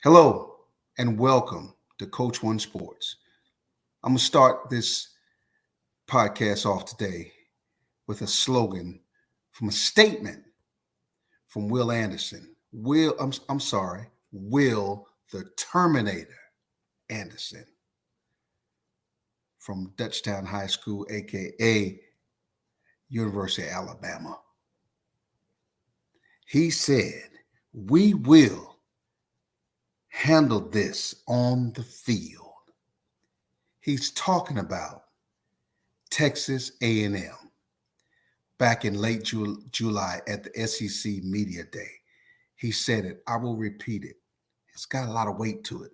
Hello and welcome to Coach One Sports. I'm going to start this podcast off today with a slogan from a statement from Will Anderson. Will the Terminator Anderson from Dutchtown High School, aka University of Alabama. He said, "We will handle this on the field." He's talking about Texas A&M back in late July at the SEC Media Day. He said it. I will repeat it. It's got a lot of weight to it.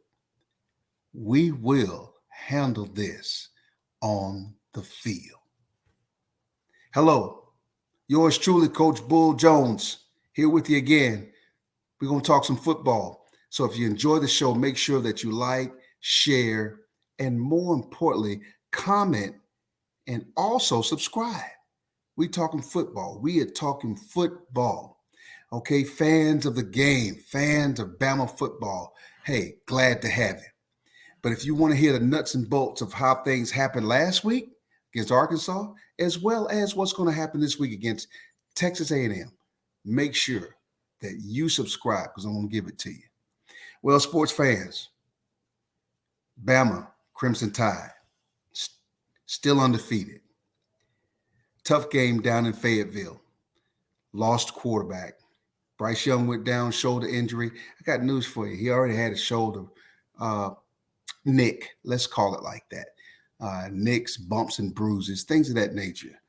We will handle this on the field. Hello, yours truly, Coach Bull Jones, here with you again. We're going to talk some football. So if you enjoy the show, make sure that you like, share, and more importantly, comment and also subscribe. We talking football. We are talking football. Okay, fans of the game, fans of Bama football. Hey, glad to have you. But if you want to hear the nuts and bolts of how things happened last week against Arkansas, as well as what's going to happen this week against Texas A&M, make sure that you subscribe because I'm going to give it to you. Well, sports fans, Bama, Crimson Tide, still undefeated. Tough game down in Fayetteville. Lost quarterback. Bryce Young went down, shoulder injury. I got news for you. He already had a shoulder nick. Let's call it like that. Nicks, bumps, and bruises, things of that nature.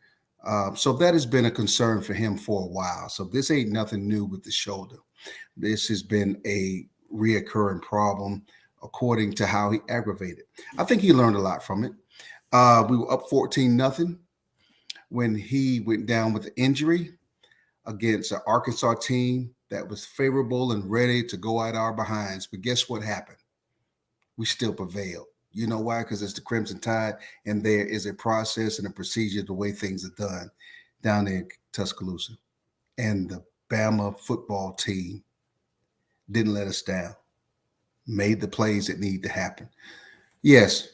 So that has been a concern for him for a while. So this ain't nothing new with the shoulder. This has been a reoccurring problem according to how he aggravated. I think he learned a lot from it. We were up 14-0 when he went down with an injury against an Arkansas team that was favorable and ready to go out our behinds. But guess what happened? We still prevailed. You know why? Because it's the Crimson Tide, and there is a process and a procedure the way things are done down there in Tuscaloosa. And the Bama football team didn't let us down, made the plays that need to happen. Yes,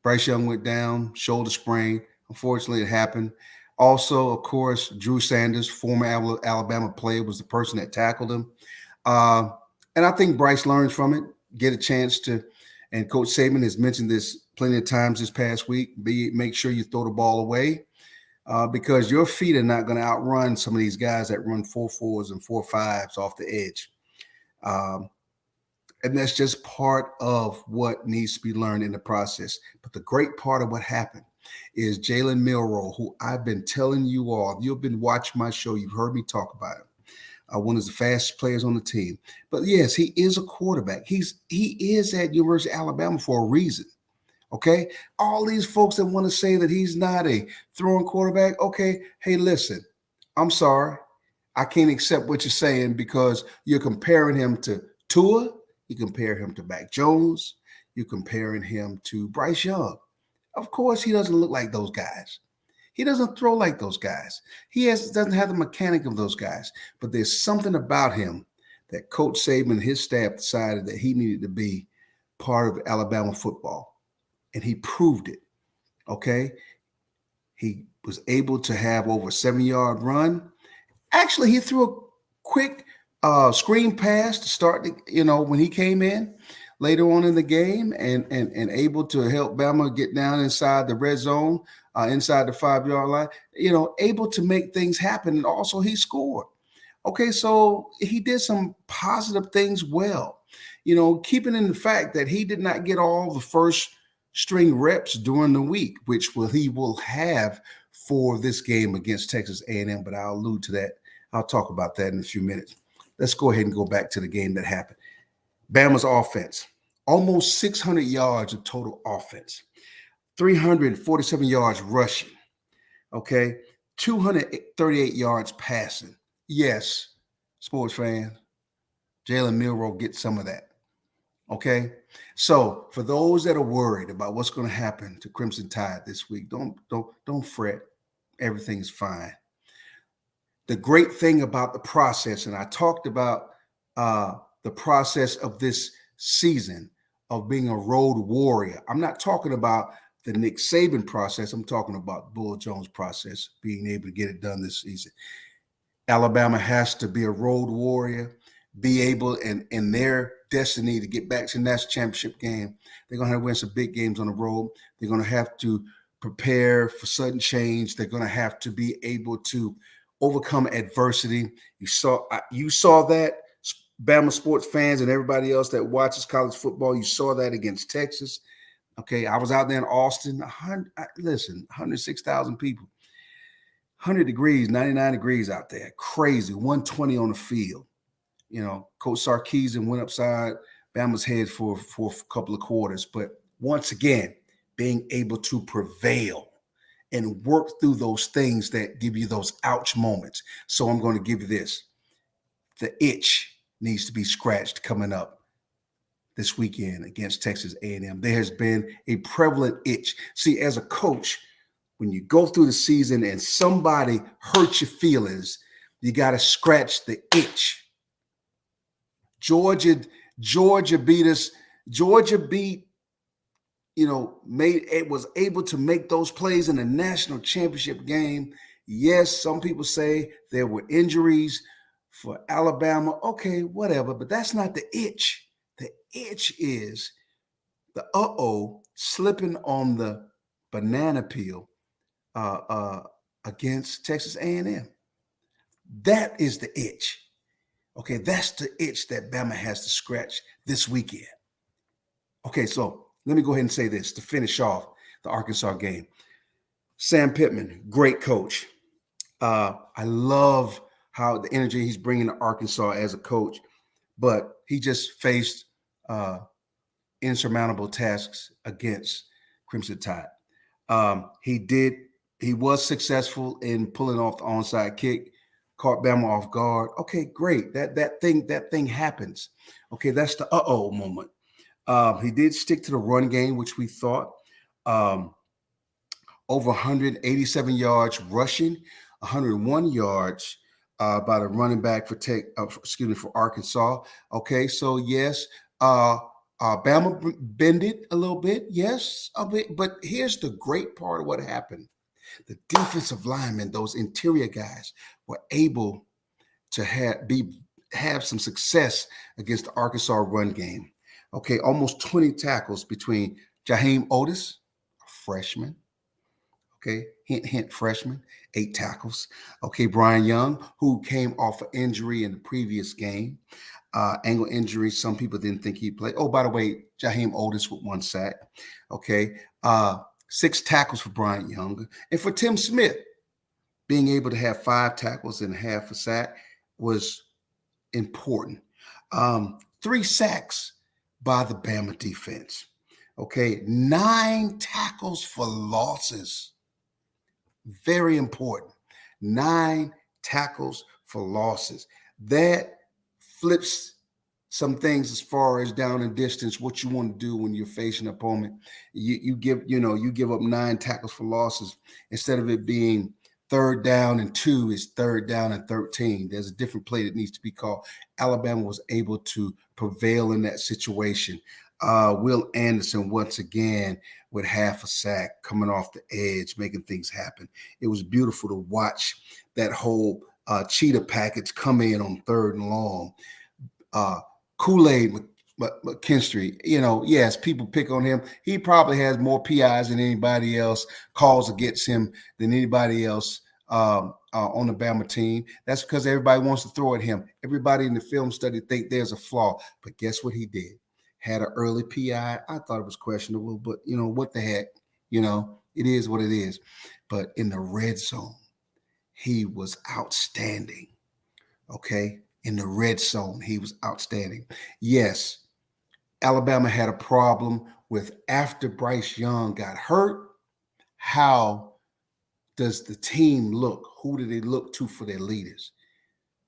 Bryce Young went down, shoulder sprain. Unfortunately, it happened. Also, of course, Drew Sanders, former Alabama player, was the person that tackled him. And I think Bryce learns from it, get a chance to, and Coach Saban has mentioned this plenty of times this past week, make sure you throw the ball away because your feet are not going to outrun some of these guys that run 4.4s and 4.5s off the edge. And that's just part of what needs to be learned in the process. But the great part of what happened is Jalen Milroe, who I've been telling you all, you've been watching my show, you've heard me talk about him. One of the fastest players on the team. But yes, he is a quarterback. He is at University of Alabama for a reason. Okay? All these folks that want to say that he's not a throwing quarterback, okay, hey, listen, I'm sorry. I can't accept what you're saying because you're comparing him to Tua. You compare him to Mac Jones. You're comparing him to Bryce Young. Of course, he doesn't look like those guys. He doesn't throw like those guys. He doesn't have the mechanic of those guys. But there's something about him that Coach Saban and his staff decided that he needed to be part of Alabama football. And he proved it, okay? He was able to have over a 7-yard run. Actually, he threw a quick screen pass to start, when he came in later on in the game and able to help Bama get down inside the red zone, inside the 5-yard line, able to make things happen. And also he scored. Okay, so he did some positive things well, keeping in the fact that he did not get all the first string reps during the week, which he will have for this game against Texas A&M, but I'll allude to that. I'll talk about that in a few minutes. Let's go ahead and go back to the game that happened. Bama's offense, almost 600 yards of total offense, 347 yards rushing, okay, 238 yards passing. Yes, sports fans, Jalen Milroe gets some of that, okay? So for those that are worried about what's going to happen to Crimson Tide this week, don't fret. Everything's fine. The great thing about the process, and I talked about the process of this season of being a road warrior. I'm not talking about the Nick Saban process. I'm talking about Bull Jones process, being able to get it done this season. Alabama has to be a road warrior, be able in their destiny to get back to the national championship game. They're going to have to win some big games on the road. They're going to have to prepare for sudden change. They're going to have to be able to overcome adversity. You saw that, Bama sports fans and everybody else that watches college football. You saw that against Texas. Okay, I was out there in Austin. 106,000 people. 100 degrees, 99 degrees out there. Crazy. 120 on the field. Coach Sarkisian went upside Bama's head for a couple of quarters. But once again, being able to prevail and work through those things that give you those ouch moments. So I'm going to give you this. The itch needs to be scratched coming up this weekend against Texas A&M. There has been a prevalent itch. See, as a coach, when you go through the season and somebody hurts your feelings, you got to scratch the itch. Georgia beat us. Georgia was able to make those plays in the national championship game. Yes, some people say there were injuries for Alabama. Okay, whatever, but that's not the itch. The itch is the slipping on the banana peel against Texas A&M. That is the itch. Okay, that's the itch that Bama has to scratch this weekend. Okay, so let me go ahead and say this to finish off the Arkansas game. Sam Pittman, great coach. I love how the energy he's bringing to Arkansas as a coach, but he just faced insurmountable tasks against Crimson Tide. He was successful in pulling off the onside kick, caught Bama off guard. Okay, great. That thing happens. Okay, that's the moment. He did stick to the run game, which we thought. Over 187 yards rushing, 101 yards by the running back for Arkansas. Okay, so yes, Bama bended a little bit, yes, a bit. But here's the great part of what happened: the defensive linemen, those interior guys, were able to have some success against the Arkansas run game. Okay, almost 20 tackles between Jaheim Otis, a freshman. Okay, hint, freshman, 8 tackles. Okay, Brian Young, who came off an injury in the previous game, ankle injury. Some people didn't think he'd play. Oh, by the way, Jaheim Otis with 1 sack. Okay, 6 tackles for Brian Young. And for Tim Smith, being able to have 5 tackles and half a sack was important. 3 sacks by the Bama defense. Okay, 9 tackles for losses. Very important. 9 tackles for losses. That flips some things as far as down and distance, what you want to do when you're facing an opponent. You give up 9 tackles for losses. Instead of it being 3rd down and 2, it's 3rd down and 13. There's a different play that needs to be called. Alabama was able to prevail in that situation. Will Anderson, once again, with half a sack, coming off the edge, making things happen. It was beautiful to watch that whole cheetah package come in on 3rd and long. Kool-Aid McKinstry, yes, people pick on him. He probably has more PIs than anybody else, calls against him than anybody else on the Bama team. That's because everybody wants to throw at him. Everybody in the film study think there's a flaw. But guess what he did? Had an early PI. I thought it was questionable, but what the heck? It is what it is. But in the red zone, he was outstanding. Okay? In the red zone, he was outstanding. Yes, Alabama had a problem with after Bryce Young got hurt. How does the team look? Who do they look to for their leaders?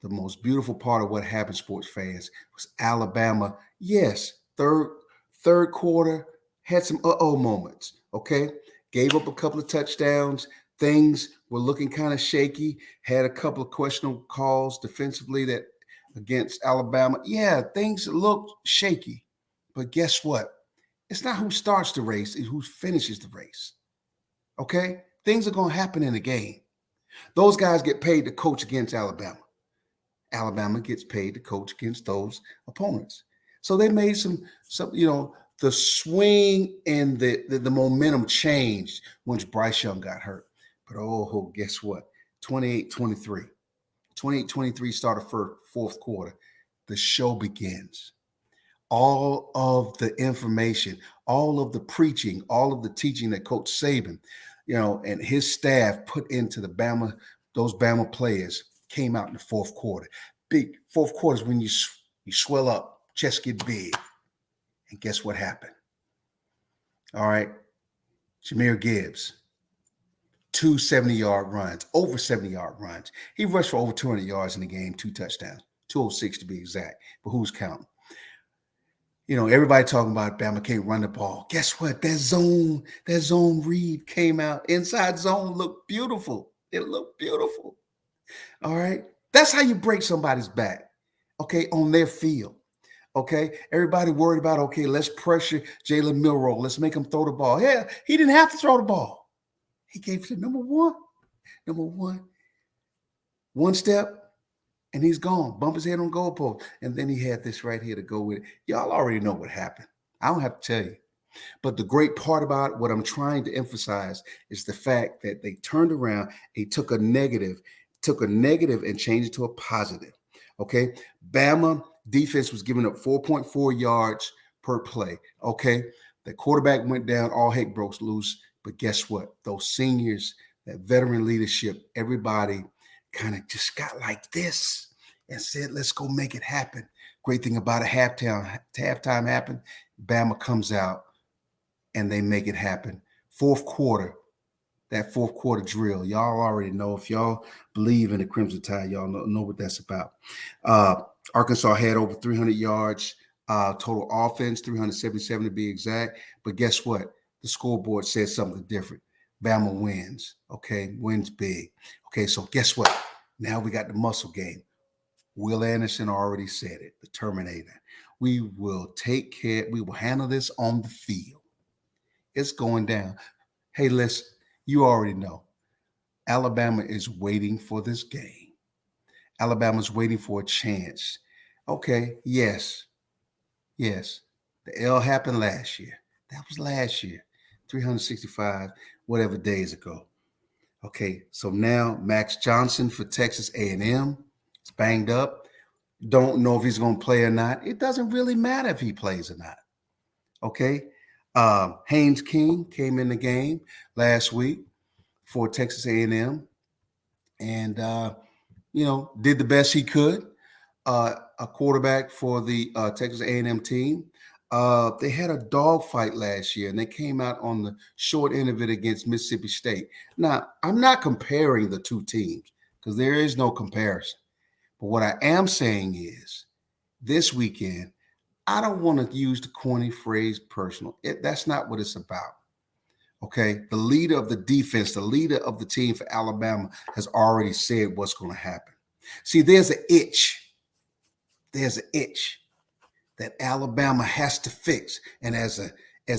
The most beautiful part of what happened, sports fans, was Alabama. Yes, third quarter had some moments. Okay, gave up a couple of touchdowns. Things were looking kind of shaky. Had a couple of questionable calls defensively that against Alabama. Yeah, things looked shaky. But guess what? It's not who starts the race, it's who finishes the race. Okay? Things are going to happen in the game. Those guys get paid to coach against Alabama. Alabama gets paid to coach against those opponents. So they made some the swing and the momentum changed once Bryce Young got hurt. But guess what? 28-23. 28-23 started for fourth quarter. The show begins. All of the information, all of the preaching, all of the teaching that Coach Saban, and his staff put into those Bama players came out in the fourth quarter. Big fourth quarters when you swell up, chest get big. And guess what happened? All right. Jahmyr Gibbs, 2 70-yard runs, over 70-yard runs. He rushed for over 200 yards in the game, 2 touchdowns, 206 to be exact. But who's counting? Everybody talking about Bama can't run the ball. Guess what? That zone read came out. Inside zone looked beautiful. It looked beautiful. All right. That's how you break somebody's back. Okay. On their field. Okay. Everybody worried about, okay, let's pressure Jalen Milroe. Let's make him throw the ball. Yeah. He didn't have to throw the ball. He gave it to number one. One step. And he's gone. Bump his head on goalpost. And then he had this right here to go with it. Y'all already know what happened. I don't have to tell you. But the great part about what I'm trying to emphasize is the fact that they turned around, they took a negative and changed it to a positive. Okay. Bama defense was giving up 4.4 yards per play. Okay. The quarterback went down, all heck broke loose. But guess what? Those seniors, that veteran leadership, everybody kind of just got like this and said, let's go make it happen. Great thing about a halftime happened. Bama comes out and they make it happen. Fourth quarter, that fourth quarter drill. Y'all already know. If y'all believe in the Crimson Tide, y'all know what that's about. Arkansas had over 300 yards, total offense, 377 to be exact. But guess what? The scoreboard says something different. Bama wins, okay? Wins big. Okay, so guess what? Now we got the muscle game. Will Anderson already said it, the Terminator. We will take care. We will handle this on the field. It's going down. Hey, listen, you already know. Alabama is waiting for this game. Alabama's waiting for a chance. Okay, yes. The L happened last year. That was last year. 365, whatever days ago. Okay, so now Max Johnson for Texas A&M is banged up. Don't know if he's going to play or not. It doesn't really matter if he plays or not. Okay, Haynes King came in the game last week for Texas A&M and, did the best he could. A quarterback for the Texas A&M team. They had a dogfight last year, and they came out on the short end of it against Mississippi State. Now, I'm not comparing the two teams because there is no comparison. But what I am saying is this weekend, I don't want to use the corny phrase personal. That's not what it's about. Okay? The leader of the defense, the leader of the team for Alabama has already said what's going to happen. See, there's an itch. There's an itch that Alabama has to fix. And as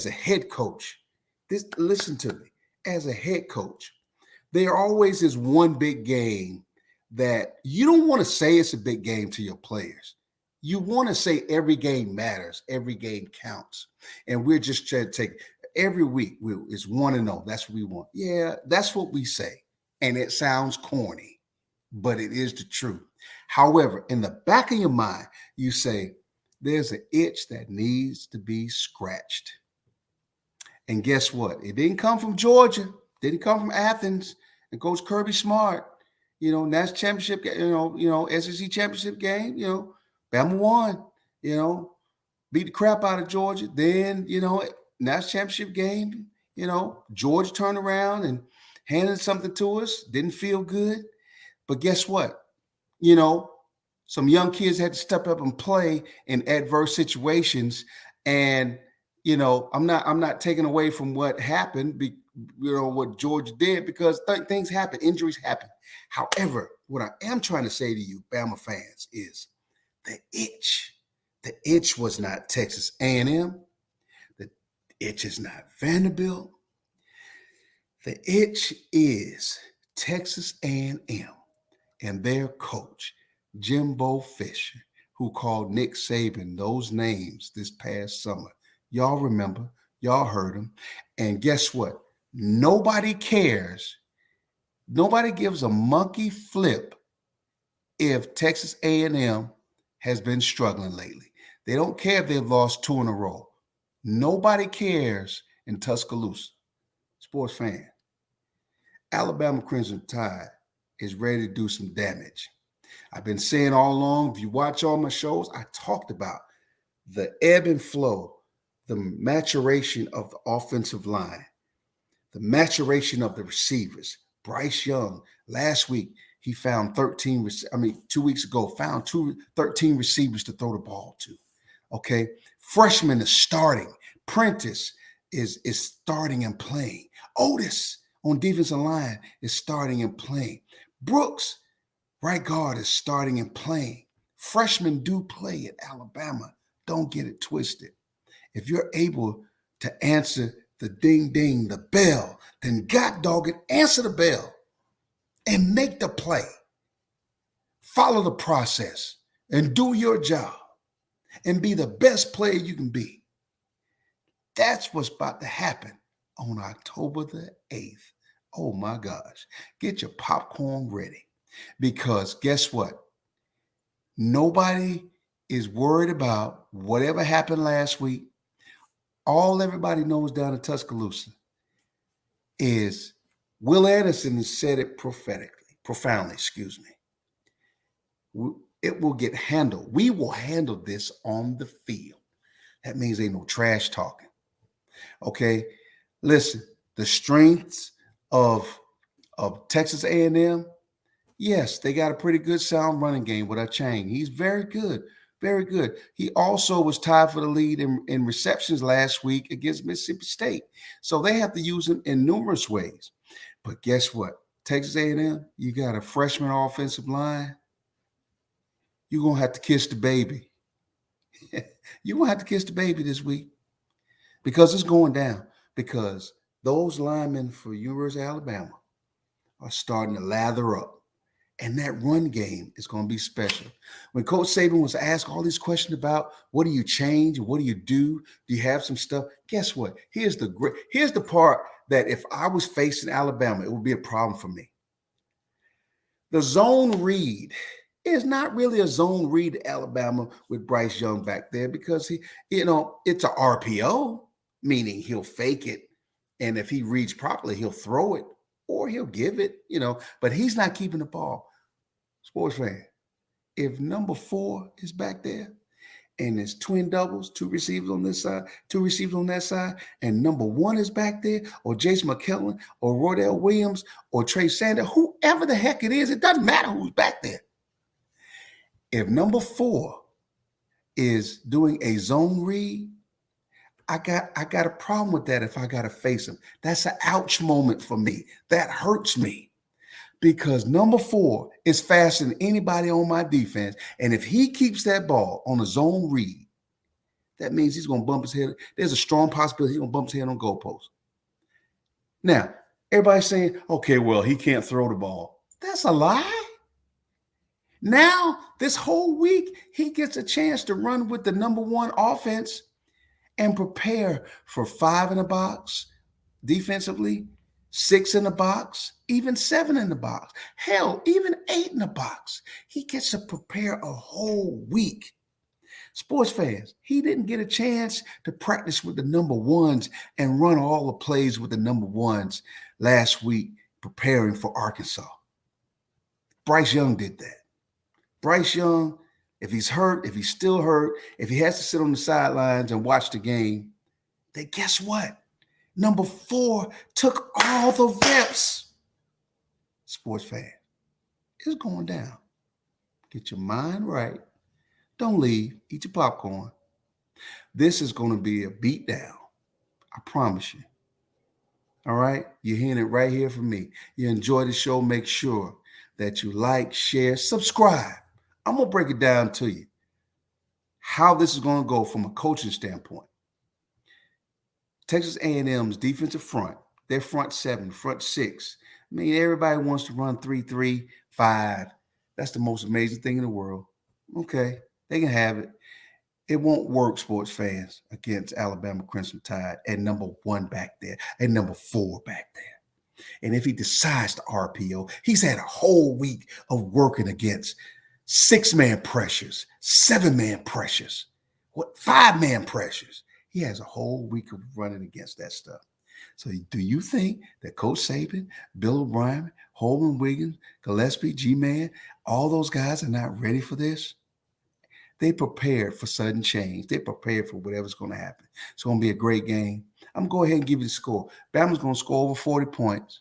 a head coach, listen to me, as a head coach, there always is one big game that you don't want to say it's a big game to your players. You want to say every game matters, every game counts. And we're just trying to take every week is 1-0. That's what we want. Yeah, that's what we say. And it sounds corny, but it is the truth. However, in the back of your mind, you say, there's an itch that needs to be scratched. And guess what? It didn't come from Georgia. Didn't come from Athens. And Coach Kirby Smart, national championship, SEC championship game, Bama won, beat the crap out of Georgia. Then, national championship game, Georgia turned around and handed something to us. Didn't feel good. But guess what? Some young kids had to step up and play in adverse situations. And, I'm not taking away from what happened, what Georgia did, because things happen, injuries happen. However, what I am trying to say to you, Bama fans, is the itch The itch was not Texas A&M. The itch is not Vanderbilt. The itch is Texas A&M and their coach, Jimbo Fisher, who called Nick Saban those names this past summer. Y'all remember, y'all heard him. And guess what? Nobody cares. Nobody gives a monkey flip if Texas A&M has been struggling lately. They don't care if they've lost 2 in a row. Nobody cares in Tuscaloosa. Sports fan, Alabama Crimson Tide is ready to do some damage. I've been saying all along, if you watch all my shows, I talked about the ebb and flow, the maturation of the offensive line, the maturation of the receivers. Bryce Young, last week, he found 2 weeks ago, found 13 receivers to throw the ball to. Okay. Freshman is starting. Prentice is starting and playing. Otis on defensive line is starting and playing. Brooks, right guard, is starting and playing. Freshmen do play at Alabama. Don't get it twisted. If you're able to answer the ding ding, the bell, then God dog it, answer the bell and make the play. Follow the process and do your job and be the best player you can be. That's what's about to happen on October the 8th. Oh my gosh. Get your popcorn ready, because guess what? Nobody is worried about whatever happened last week. All everybody knows down in Tuscaloosa is Will Anderson has said it profoundly, It will get handled. We will handle this on the field. That means ain't no trash talking. Okay, listen, the strengths of Texas A&M, yes, they got a pretty good sound running game with Chang. He's very good, very good. He also was tied for the lead in receptions last week against Mississippi State. So they have to use him in numerous ways. But guess what? Texas A&M, you got a freshman offensive line. You're going to have to kiss the baby. You're going to have to kiss the baby this week, because it's going down. Because those linemen for University of Alabama are starting to lather up. And that run game is going to be special. When Coach Saban was asked all these questions about what do you change and what do you do? Do you have some stuff? Guess what? Here's the part that if I was facing Alabama, it would be a problem for me. The zone read is not really a zone read to Alabama with Bryce Young back there, because it's a RPO, meaning he'll fake it. And if he reads properly, he'll throw it or he'll give it, but he's not keeping the ball. Sports fan, if number 4 is back there and it's twin doubles, 2 receivers on this side, 2 receivers on that side, and number 1 is back there, or Jason McKellen, or Rodell Williams, or Trey Sanders, whoever the heck it is, it doesn't matter who's back there. If number 4 is doing a zone read, I got a problem with that if I got to face him. That's an ouch moment for me. That hurts me, because number 4 is faster than anybody on my defense. And if he keeps that ball on a zone read, that means he's going to bump his head. There's a strong possibility he's going to bump his head on goalposts. Now, everybody's saying, okay, well, he can't throw the ball. That's a lie. Now, this whole week, he gets a chance to run with the number 1 offense and prepare for 5 in the box defensively, 6 in the box, even 7 in the box. Hell, even 8 in the box. He gets to prepare a whole week. Sports fans, he didn't get a chance to practice with the number 1s and run all the plays with the number 1s last week preparing for Arkansas. Bryce Young did that. Bryce Young, if he's hurt, if he's still hurt, if he has to sit on the sidelines and watch the game, then guess what? Number 4 took all the reps. Sports fan, it's going down. Get your mind right. Don't leave. Eat your popcorn. This is going to be a beatdown. I promise you. All right? You're hearing it right here from me. You enjoy the show, make sure that you like, share, subscribe. I'm going to break it down to you. how this is going to go from a coaching standpoint. Texas A&M's defensive front, their front seven, front six. I mean, everybody wants to run 3-3-5. That's the most amazing thing in the world. Okay, they can have it. It won't work, sports fans, against Alabama Crimson Tide at number 1 back there, at number 4 back there. And if he decides to RPO, he's had a whole week of working against 6-man pressures, 7-man pressures, 5-man pressures. He has a whole week of running against that stuff. So do you think that Coach Saban, Bill O'Brien, Holman Wiggins, Gillespie, G-Man, all those guys are not ready for this? They prepared for sudden change. They prepared for whatever's going to happen. It's going to be a great game. I'm going to go ahead and give you the score. Bama's going to score over 40 points,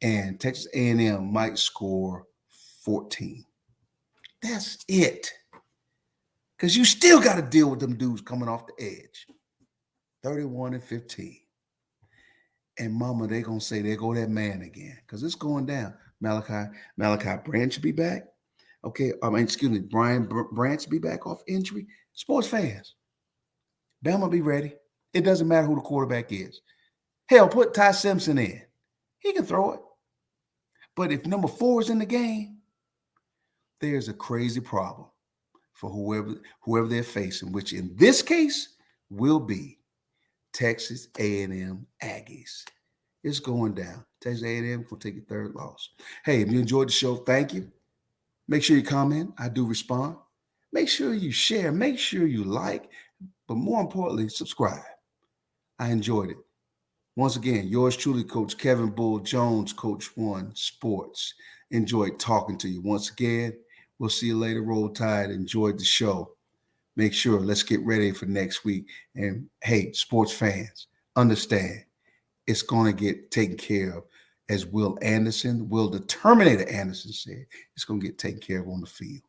and Texas A&M might score 14. That's it. Because you still got to deal with them dudes coming off the edge. 31-15. And mama, they're going to say, there go that man again. Because it's going down. Malachi Branch should be back. Okay, Brian Branch be back off injury. Sports fans, Bama be ready. It doesn't matter who the quarterback is. Hell, put Ty Simpson in. He can throw it. But if number 4 is in the game, there's a crazy problem for whoever they're facing, which in this case will be Texas A&M Aggies. It's going down. Texas A&M will take your 3rd loss. Hey, if you enjoyed the show, thank you. Make sure you comment. I do respond. Make sure you share. Make sure you like. But more importantly, subscribe. I enjoyed it. Once again, yours truly, Coach Kevin Bull Jones, Coach One Sports. Enjoyed talking to you. Once again, we'll see you later. Roll Tide. Enjoyed the show. Make sure, let's get ready for next week. And hey, sports fans, understand it's going to get taken care of. As Will the Terminator Anderson said, it's going to get taken care of on the field.